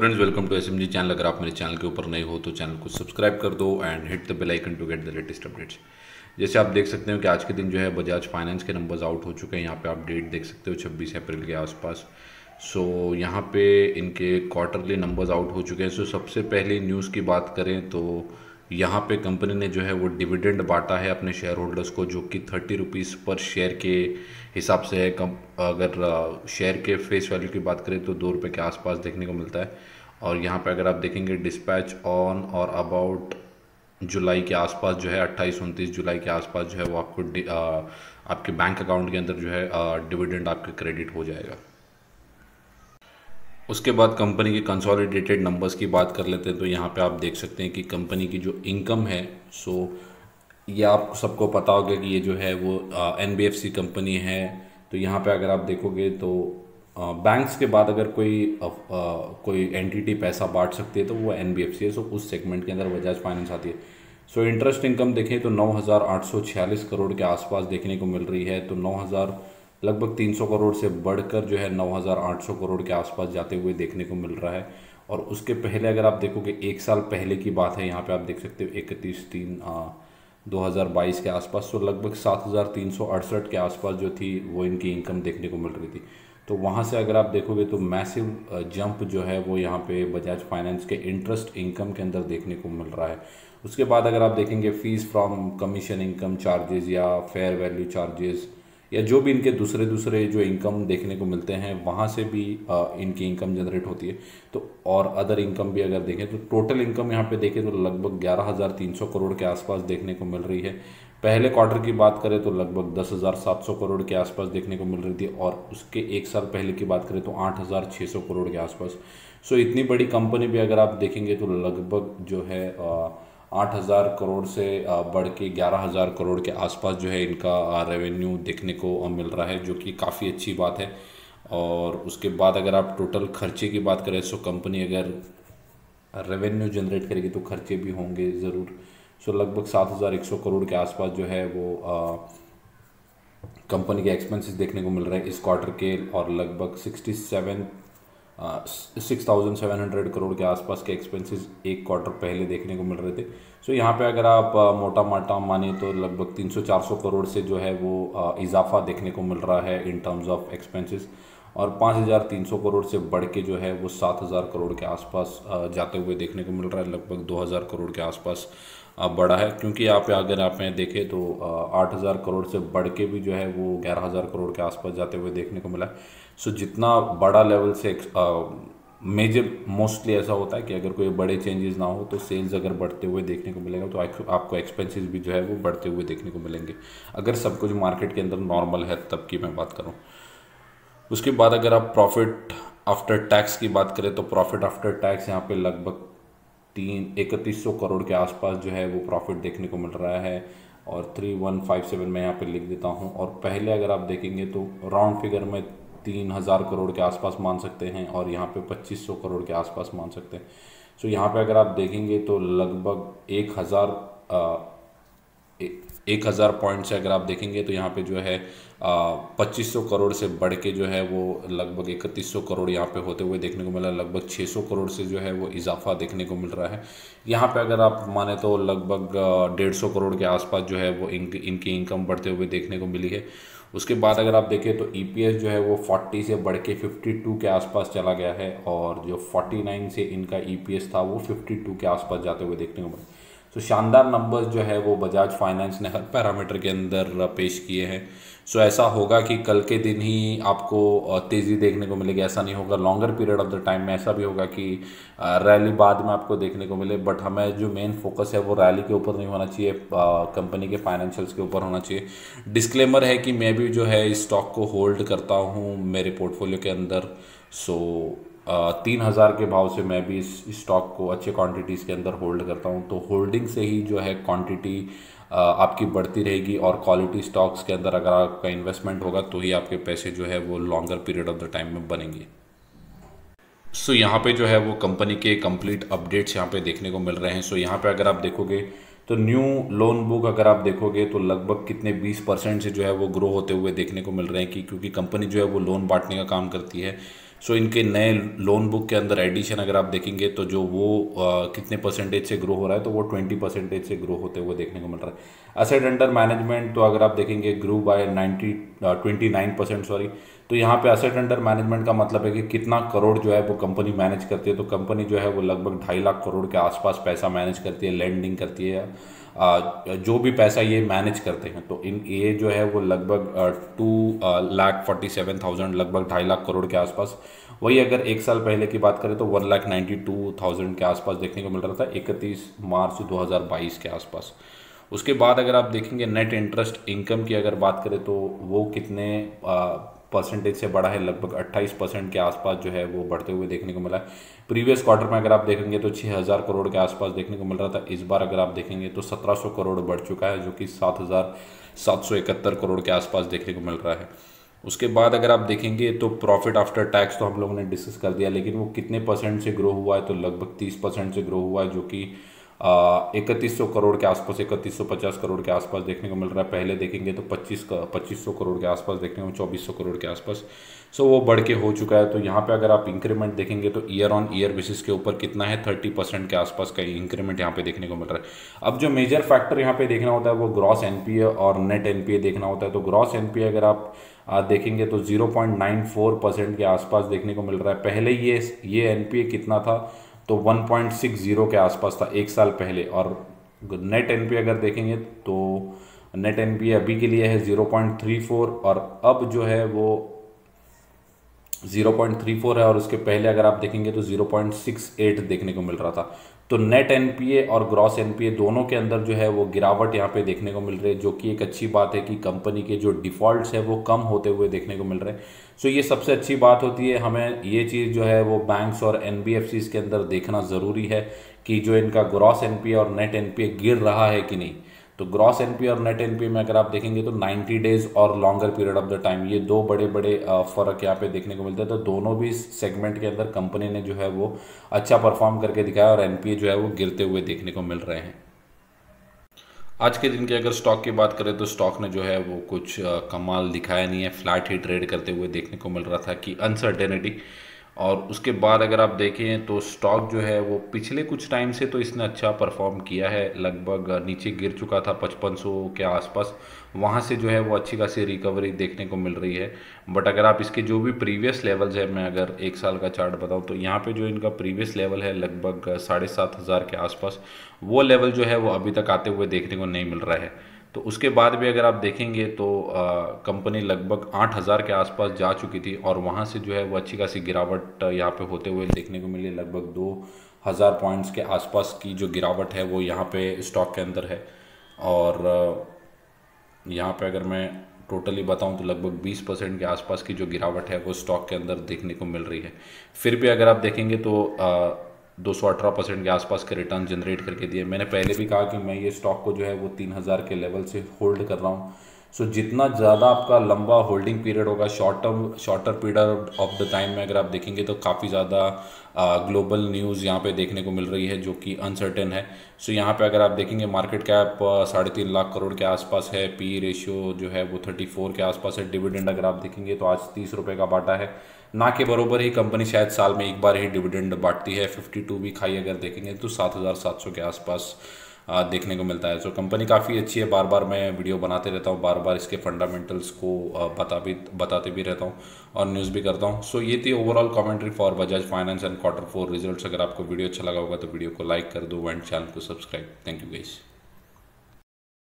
Friends, welcome to SMG channel. अगर आप मेरे चैनल के ऊपर नए हो तो चैनल को सब्सक्राइब कर दो and hit the bell icon to get the latest updates. जैसे आप देख सकते हो कि आज के दिन जो है बजाज फाइनेंस के नंबर्स आउट हो चुके हैं। यहाँ पे आप डेट देख सकते हो 26 अप्रैल के आसपास। यहाँ पे इनके क्वार्टरली नंबर्स आउट हो चुके हैं। सबसे पहले न्यूज़ की बात करें तो यहाँ पे कंपनी ने जो है वो डिविडेंड बांटा है अपने शेयर होल्डर्स को, जो कि 30 रुपीज़ पर शेयर के हिसाब से है। अगर शेयर के फेस वैल्यू की बात करें तो 2 रुपये के आसपास देखने को मिलता है। और यहाँ पे अगर आप देखेंगे डिस्पैच ऑन और अबाउट जुलाई के आसपास जो है 28-29 जुलाई के आसपास जो है वो आपके बैंक अकाउंट के अंदर जो है डिविडेंड आपके क्रेडिट हो जाएगा। उसके बाद कंपनी के कंसोलिडेटेड नंबर्स की बात कर लेते हैं तो यहाँ पे आप देख सकते हैं कि कंपनी की जो इनकम है, ये आप सबको पता होगा कि ये जो है वो एनबीएफसी कंपनी है। तो यहाँ पे अगर आप देखोगे तो बैंक्स के बाद अगर कोई एंटिटी पैसा बांट सकती है तो वो एनबीएफसी है। उस सेगमेंट के अंदर बजाज फाइनेंस आती है। इंटरेस्ट इनकम देखें तो 9,846 करोड़ के आसपास देखने को मिल रही है। तो 9,000 लगभग 300 करोड़ से बढ़कर जो है 9,800 करोड़ के आसपास जाते हुए देखने को मिल रहा है। और उसके पहले अगर आप देखोगे 1 साल पहले की बात है, यहाँ पे आप देख सकते हो 31/3/2022 के आसपास। लगभग 7,368 के आसपास जो थी वो इनकी इनकम देखने को मिल रही थी। तो वहाँ से अगर आप देखोगे तो मैसिव जंप जो है वो यहाँ पे बजाज फाइनेंस के इंटरेस्ट इनकम के अंदर देखने को मिल रहा है। उसके बाद अगर आप देखेंगे fees from commission income charges या फेयर वैल्यू चार्जेस या जो भी इनके दूसरे जो इनकम देखने को मिलते हैं वहाँ से भी इनकी इनकम जनरेट होती है। तो और अदर इनकम भी अगर देखें तो टोटल इनकम यहाँ पे देखें तो लगभग 11,300 करोड़ के आसपास देखने को मिल रही है। पहले क्वार्टर की बात करें तो लगभग 10,700 करोड़ के आसपास देखने को मिल रही थी, और उसके 1 साल पहले की बात करें तो 8,600 करोड़ के आसपास। इतनी बड़ी कंपनी भी अगर आप देखेंगे तो लगभग जो है 8,000 करोड़ से बढ़ के 11,000 करोड़ के आसपास जो है इनका रेवेन्यू देखने को मिल रहा है, जो कि काफ़ी अच्छी बात है। और उसके बाद अगर आप टोटल खर्चे की बात करें कंपनी अगर रेवेन्यू जनरेट करेगी तो खर्चे भी होंगे ज़रूर। लगभग 7,100 करोड़ के आसपास जो है वो कंपनी के एक्सपेंसेस देखने को मिल रहे हैं इस क्वार्टर के, और लगभग 6,700 करोड़ के आसपास के एक्सपेंसेस एक क्वार्टर पहले देखने को मिल रहे थे। यहाँ पे अगर आप मोटा मोटा माने तो लगभग 300-400 करोड़ से जो है वो इजाफा देखने को मिल रहा है इन टर्म्स ऑफ एक्सपेंसेस, और 5,300 करोड़ से बढ़ के जो है वो 7,000 करोड़ के आसपास जाते हुए देखने को मिल रहा है। लगभग 2,000 करोड़ के आसपास बड़ा है, क्योंकि यहाँ पे अगर आप देखें तो 8,000 करोड़ से बढ़ के भी जो है वो 11,000 करोड़ के आसपास जाते हुए देखने को मिला है। जितना बड़ा लेवल से मेजर मोस्टली ऐसा होता है कि अगर कोई बड़े चेंजेस ना हो तो सेल्स अगर बढ़ते हुए देखने को मिलेगा तो आपको एक्सपेंसेस भी जो है वो बढ़ते हुए देखने को मिलेंगे, अगर सब कुछ मार्केट के अंदर नॉर्मल है तब की मैं बात करूँ। उसके बाद अगर आप प्रॉफिट आफ्टर टैक्स की बात करें तो प्रॉफिट आफ्टर टैक्स यहाँ पे लगभग 3100 करोड़ के आसपास जो है वो प्रॉफिट देखने को मिल रहा है, और 3157 मैं यहाँ पे लिख देता हूँ। और पहले अगर आप देखेंगे तो राउंड फिगर में 3,000 करोड़ के आसपास मान सकते हैं, और यहाँ पे 2,500 करोड़ के आसपास मान सकते हैं। यहाँ पे अगर आप देखेंगे तो लगभग 1,000 पॉइंट से अगर आप देखेंगे तो यहाँ पे जो है 2,500 करोड़ से बढ़ के जो है वो लगभग 3,100 करोड़ यहाँ पे होते हुए देखने को मिला। लगभग 600 करोड़ से जो है वो इजाफा देखने को मिल रहा है। यहाँ पे अगर आप माने तो लगभग 150 करोड़ के आसपास जो है वो इनकी इनकम बढ़ते हुए देखने को मिली है। उसके बाद अगर आप देखें तो ईपीएस जो है वो 40 से बढ़ के 52 के आसपास चला गया है, और जो 49 से इनका ईपीएस था वो 52 के आसपास जाते हुए देखने को मिला। शानदार नंबर्स जो है वो बजाज फाइनेंस ने हर पैरामीटर के अंदर पेश किए हैं। ऐसा होगा कि कल के दिन ही आपको तेज़ी देखने को मिलेगी, ऐसा नहीं होगा। Longer period of the time में ऐसा भी होगा कि रैली बाद में आपको देखने को मिले, बट हमें जो मेन फोकस है वो रैली के ऊपर नहीं होना चाहिए, कंपनी के फाइनेंशियल्स के ऊपर होना चाहिए। डिस्क्लेमर है कि मैं भी जो है इस स्टॉक को होल्ड करता हूँ मेरे पोर्टफोलियो के अंदर। 3,000 के भाव से मैं भी इस स्टॉक को अच्छे क्वांटिटीज़ के अंदर होल्ड करता हूं। तो होल्डिंग से ही जो है क्वांटिटी आपकी बढ़ती रहेगी, और क्वालिटी स्टॉक्स के अंदर अगर आपका इन्वेस्टमेंट होगा तो ही आपके पैसे जो है वो longer period of the time में बनेंगे। यहाँ पे जो है वो कंपनी के कंप्लीट अपडेट्स यहाँ पे देखने को मिल रहे हैं। यहाँ पे अगर आप देखोगे तो न्यू लोन बुक अगर आप देखोगे तो लगभग कितने 20% से जो है वो ग्रो होते हुए देखने को मिल रहे हैं, क्योंकि कंपनी जो है वो लोन बांटने का काम करती है। सो इनके नए लोन बुक के अंदर एडिशन अगर आप देखेंगे तो जो वो कितने परसेंटेज से ग्रो हो रहा है, तो वो 20% से ग्रो होते हुए देखने को मिल रहा है। असेट अंडर मैनेजमेंट तो अगर आप देखेंगे ग्रो बाय 29%, सॉरी। तो यहाँ पे असेट अंडर मैनेजमेंट का मतलब है कि कितना करोड़ जो है वो कंपनी मैनेज करती है। तो कंपनी जो है वो लगभग 2.5 लाख करोड़ के आसपास पैसा मैनेज करती है, लेंडिंग करती है, जो भी पैसा ये मैनेज करते हैं। तो इन ये जो है वो लगभग 2,47,000, लगभग 2.5 लाख करोड़ के आसपास। वही अगर एक साल पहले की बात करें तो 1,92,000 के आसपास देखने को मिल रहा था 31 मार्च 2022 के आसपास। उसके बाद अगर आप देखेंगे नेट इंटरेस्ट इनकम की अगर बात करें तो वो कितने परसेंटेज से बढ़ा है, लगभग 28% के आसपास जो है वो बढ़ते हुए देखने को मिला है। प्रीवियस क्वार्टर में अगर आप देखेंगे तो 6,000 करोड़ के आसपास देखने को मिल रहा था। इस बार अगर आप देखेंगे तो 1,700 करोड़ बढ़ चुका है, जो कि 7,771 करोड़ के आसपास देखने को मिल रहा है। उसके बाद अगर आप देखेंगे तो प्रॉफिट आफ्टर टैक्स तो हम लोगों ने डिस्कस कर दिया, लेकिन वो कितने परसेंट से ग्रो हुआ है, तो लगभग 30% से ग्रो हुआ है, जो कि 3100 करोड़ के आसपास, 3150 करोड़ के आसपास देखने को मिल रहा है। पहले देखेंगे तो 2500 करोड़ के आसपास देखने को, 2400 करोड़ के आसपास। सो वो बढ़ के हो चुका है। तो यहाँ पे अगर आप इंक्रीमेंट देखेंगे तो ईयर ऑन ईयर बेसिस के ऊपर कितना है, 30% के आसपास का इंक्रीमेंट यहाँ पे देखने को मिल रहा है। अब जो मेजर फैक्टर यहाँ पे देखना होता है वो ग्रॉस एनपीए और नेट एनपीए देखना होता है। तो ग्रॉस एनपीए अगर आप देखेंगे तो 0.94% के आसपास देखने को मिल रहा है। पहले ये एनपीए कितना था, तो 1.60 के आसपास था एक साल पहले। और नेट एनपीए अगर देखेंगे तो नेट एनपीए अभी के लिए है 0.34, और अब जो है वो 0.34 है, और उसके पहले अगर आप देखेंगे तो 0.68 देखने को मिल रहा था। तो नेट एनपीए और ग्रॉस एनपीए दोनों के अंदर जो है वो गिरावट यहाँ पे देखने को मिल रही है, जो कि एक अच्छी बात है कि कंपनी के जो डिफॉल्ट्स है वो कम होते हुए देखने को मिल रहे हैं। सो ये सबसे अच्छी बात होती है। हमें ये चीज़ जो है वो बैंक्स और एनबीएफसीज के अंदर देखना ज़रूरी है कि जो इनका ग्रॉस एनपीए और नेट एनपीए गिर रहा है कि नहीं। तो ग्रॉस एनपीए और नेट एनपीए में अगर आप देखेंगे तो 90 डेज और longer period of the time, ये दो बड़े बड़े फर्क यहाँ पे देखने को मिलते हैं। तो दोनों भी सेगमेंट के अंदर कंपनी ने जो है वो अच्छा परफॉर्म करके दिखाया, और एनपीए जो है वो गिरते हुए देखने को मिल रहे हैं। आज के दिन की अगर स्टॉक की बात करें तो स्टॉक ने जो है वो कुछ कमाल दिखाया नहीं है, फ्लैट ही ट्रेड करते हुए देखने को मिल रहा था कि अनसर्टेनिटी। और उसके बाद अगर आप देखें तो स्टॉक जो है वो पिछले कुछ टाइम से तो इसने अच्छा परफॉर्म किया है, लगभग नीचे गिर चुका था 5500 के आसपास, वहाँ से जो है वो अच्छी खासी रिकवरी देखने को मिल रही है। बट अगर आप इसके जो भी प्रीवियस लेवल्स है, मैं अगर एक साल का चार्ट बताऊँ तो यहाँ पे जो इनका प्रीवियस लेवल है लगभग 7,500 के आसपास, वो लेवल जो है वो अभी तक आते हुए देखने को नहीं मिल रहा है। तो उसके बाद भी अगर आप देखेंगे तो कंपनी लगभग 8,000 के आसपास जा चुकी थी, और वहाँ से जो है वो अच्छी खासी गिरावट यहाँ पे होते हुए देखने को मिली। लगभग 2,000 पॉइंट्स के आसपास की जो गिरावट है वो यहाँ पे स्टॉक के अंदर है। और यहाँ पे अगर मैं टोटली बताऊं तो लगभग 20% के आसपास की जो गिरावट है वो स्टॉक के अंदर देखने को मिल रही है। फिर भी अगर आप देखेंगे तो 218% के आसपास के रिटर्न जनरेट करके दिए। मैंने पहले भी कहा कि मैं ये स्टॉक को जो है वो 3,000 के लेवल से होल्ड कर रहा हूँ। सो जितना ज़्यादा आपका लंबा होल्डिंग पीरियड होगा, shorter period of the time में अगर आप देखेंगे तो काफ़ी ज़्यादा ग्लोबल न्यूज़ यहाँ पे देखने को मिल रही है जो कि अनसर्टेन है। सो यहाँ पे अगर आप देखेंगे मार्केट कैप 3.5 लाख करोड़ के आसपास है, पी रेशियो जो है वो 34 के आसपास है। डिविडेंड अगर आप देखेंगे तो आज 30 रुपये का बाटा है, ना के बरोबर ही कंपनी शायद साल में एक बार ही डिविडेंड बांटती है। 52 वीक हाई अगर देखेंगे तो 7,700 के आसपास देखने को मिलता है। सो कंपनी काफ़ी अच्छी है, बार बार मैं वीडियो बनाते रहता हूँ, बार बार इसके फंडामेंटल्स को बताते भी रहता हूँ और न्यूज़ भी करता हूँ। सो ये थी overall commentary for Bajaj finance and quarter 4 results. अगर आपको वीडियो अच्छा लगा होगा तो वीडियो को लाइक कर दो एंड चैनल को सब्सक्राइब। Thank you guys.